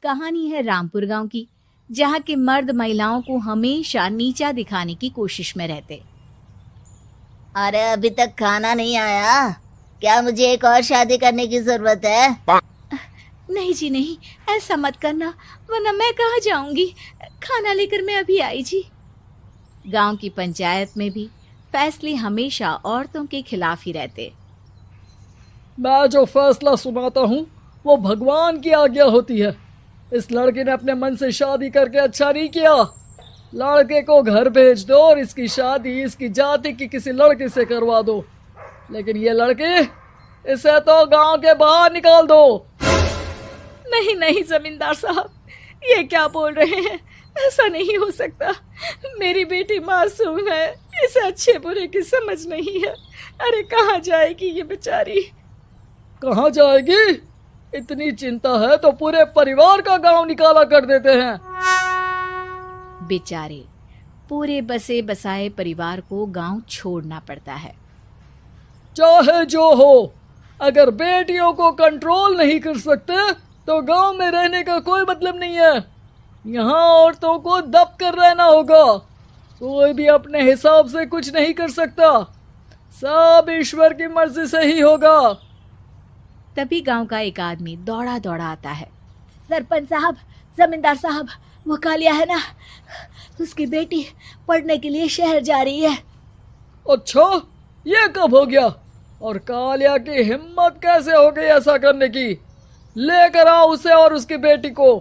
कहानी है रामपुर गांव की, जहां के मर्द महिलाओं को हमेशा नीचा दिखाने की कोशिश में रहते। अरे अभी तक खाना नहीं आया, क्या मुझे एक और शादी करने की जरूरत है? नहीं जी नहीं, ऐसा मत करना, वरना मैं कहाँ जाऊंगी। खाना लेकर मैं अभी आई जी। गांव की पंचायत में भी फैसले हमेशा औरतों के खिलाफ ही रहते। मैं जो फैसला सुनाता हूँ वो भगवान की आज्ञा होती है। इस लड़के ने अपने मन से शादी करके अच्छा नहीं किया। लड़के को घर भेज दो और इसकी शादी इसकी जाति की किसी लड़के से करवा दो, लेकिन ये लड़की, इसे तो गांव के बाहर निकाल दो। नहीं नहीं जमींदार साहब, ये क्या बोल रहे हैं? ऐसा नहीं हो सकता। मेरी बेटी मासूम है, इसे अच्छे बुरे की समझ नहीं है। अरे कहाँ जाएगी ये बेचारी? कहाँ जाएगी? इतनी चिंता है तो पूरे परिवार का गांव निकाला कर देते हैं। बेचारे पूरे बसे बसाए परिवार को गांव छोड़ना पड़ता है। चाहे जो हो, अगर बेटियों को कंट्रोल नहीं कर सकते तो गांव में रहने का कोई मतलब नहीं है। यहाँ औरतों को दब कर रहना होगा। कोई भी अपने हिसाब से कुछ नहीं कर सकता, सब ईश्वर की मर्जी से ही होगा। तभी गांव का एक आदमी दौड़ा दौड़ा आता है। सरपंच साहब, जमींदार साहब, वो कालिया है ना, उसकी बेटी पढ़ने के लिए शहर जा रही है। अच्छा, ये कब हो गया? और कालिया की हिम्मत कैसे हो गई ऐसा करने की? लेकर आओ उसे और उसकी बेटी को।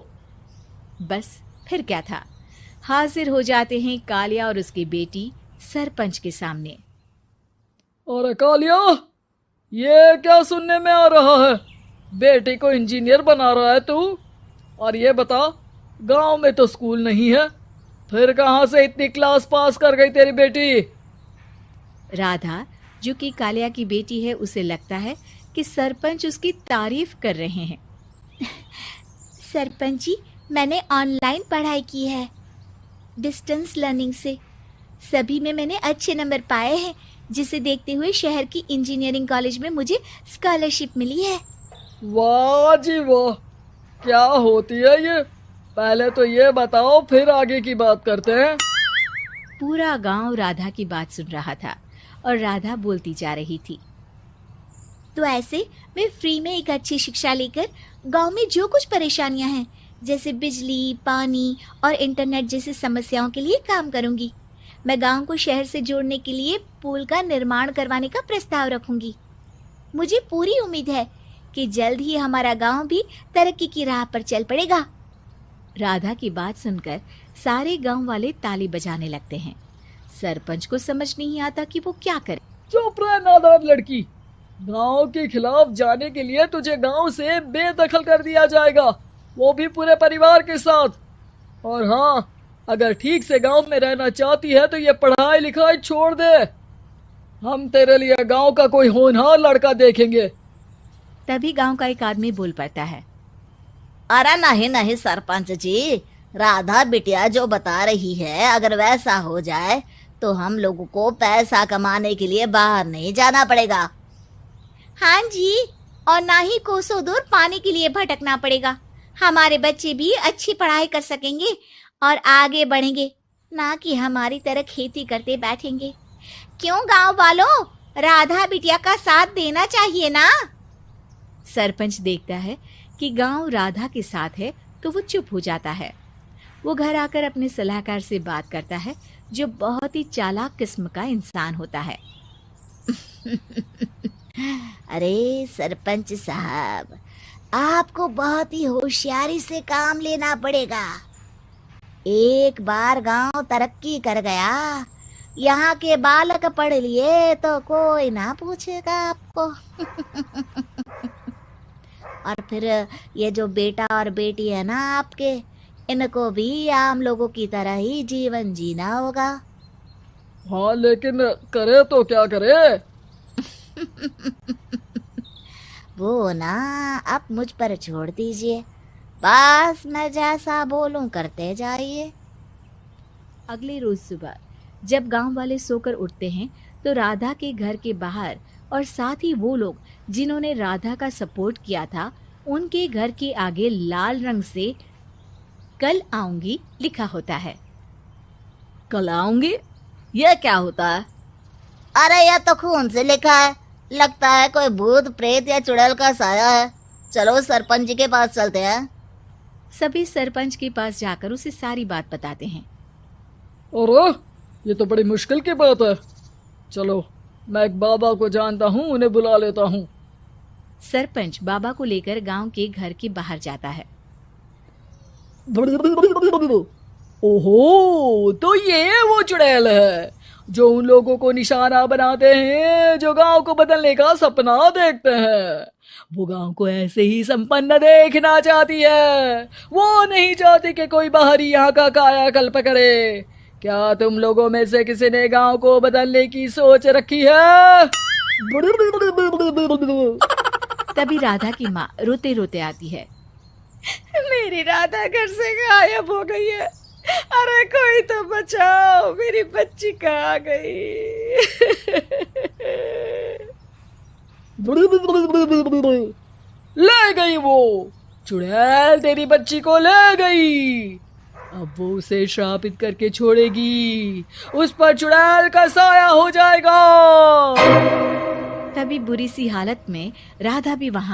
बस फिर क्या था, हाजिर हो जाते हैं कालिया और उसकी बेटी सरपंच के सामने। और कालिया, ये क्या सुनने में आ रहा है? बेटी को इंजीनियर बना रहा है तू? और ये बता, गांव में तो स्कूल नहीं है, फिर कहां से इतनी क्लास पास कर गई तेरी बेटी? राधा, जो कि कालिया की बेटी है, उसे लगता है कि सरपंच उसकी तारीफ कर रहे हैं। सरपंच जी, मैंने ऑनलाइन पढ़ाई की है, डिस्टेंस लर्निंग से। सभी में मैंने अच्छे नंबर पाए हैं, जिसे देखते हुए शहर की इंजीनियरिंग कॉलेज में मुझे स्कॉलरशिप मिली है। वाह जी वाह, क्या होती है ये? पहले तो ये बताओ, फिर आगे की बात करते हैं। पूरा गांव राधा की बात सुन रहा था और राधा बोलती जा रही थी। तो ऐसे मैं फ्री में एक अच्छी शिक्षा लेकर गांव में जो कुछ परेशानियां हैं, जैसे बिजली, पानी और इंटरनेट जैसी समस्याओं के लिए काम करूंगी। मैं गांव को शहर से जोड़ने के लिए पुल का निर्माण करवाने का प्रस्ताव रखूंगी। मुझे पूरी उम्मीद है कि जल्द ही हमारा गांव भी तरक्की की राह पर चल पड़ेगा। राधा की बात सुनकर सारे गांव वाले ताली बजाने लगते हैं। सरपंच को समझ नहीं आता कि वो क्या करे। चुप रह नादान लड़की, गांव के खिलाफ जाने के लिए तुझे गांव से बेदखल कर दिया जाएगा, वो भी पूरे परिवार के साथ। और हाँ, अगर ठीक से गांव में रहना चाहती है तो ये पढ़ाई लिखाई छोड़ दे। हम तेरे लिए गांव का कोई होनहार लड़का देखेंगे। तभी गांव का एक आदमी बोल पड़ता है। अरे नहीं नहीं सरपंच जी, राधा बिटिया जो बता रही है, अगर वैसा हो जाए तो हम लोगों को पैसा कमाने के लिए बाहर नहीं जाना पड़ेगा। हाँ जी, और ना ही कोसों दूर पानी के लिए भटकना पड़ेगा। हमारे बच्चे भी अच्छी पढ़ाई कर सकेंगे और आगे बढ़ेंगे, ना कि हमारी तरह खेती करते बैठेंगे। क्यों गांव वालों, राधा बिटिया का साथ देना चाहिए ना। सरपंच देखता है कि गांव राधा के साथ है तो वो चुप हो जाता है। वो घर आकर अपने सलाहकार से बात करता है, जो बहुत ही चालाक किस्म का इंसान होता है। अरे सरपंच साहब, आपको बहुत ही होशियारी से काम लेना पड़ेगा। एक बार गांव तरक्की कर गया, यहाँ के बालक पढ़ लिए तो कोई ना पूछेगा आपको। और फिर ये जो बेटा और बेटी है ना आपके, इनको भी आम लोगों की तरह ही जीवन जीना होगा। हाँ, लेकिन करे तो क्या करे? वो ना आप मुझ पर छोड़ दीजिए, बस मैं जैसा बोलूं करते जाइए। अगले रोज सुबह जब गांव वाले सोकर उठते हैं तो राधा के घर के बाहर और साथ ही वो लोग जिन्होंने राधा का सपोर्ट किया था, उनके घर के आगे लाल रंग से कल आऊंगी लिखा होता है। कल आऊंगी, यह क्या होता है? अरे यह तो खून से लिखा है, लगता है कोई भूत प्रेत या चुड़ैल का साया है। चलो सरपंच जी के पास चलते हैं। सभी सरपंच के पास जाकर उसे सारी बात बताते हैं। अरे ये तो बड़ी मुश्किल की बात है। चलो मैं एक बाबा को जानता हूँ, उन्हें बुला लेता हूँ। सरपंच बाबा को लेकर गांव के घर के बाहर जाता है। ओहो, तो ये वो चुड़ैल है जो उन लोगों को निशाना बनाते हैं जो गांव को बदलने का सपना देखते हैं। वो गांव को ऐसे ही संपन्न देखना चाहती है, वो नहीं चाहती कि कोई बाहरी यहाँ का कायाकल्प करे। क्या तुम लोगों में से किसी ने गांव को बदलने की सोच रखी है? तभी राधा की माँ रोते रोते आती है। मेरी राधा घर से गायब हो गई है। अरे कोई तो बचाओ, मेरी बच्ची कहाँ गई? ले गई वो चुड़ैल, तेरी बच्ची को ले गई। अब वो उसे श्रापित करके छोड़ेगी, उस पर चुड़ैल का साया हो जाएगा। तभी बुरी सी हालत में राधा भी वहां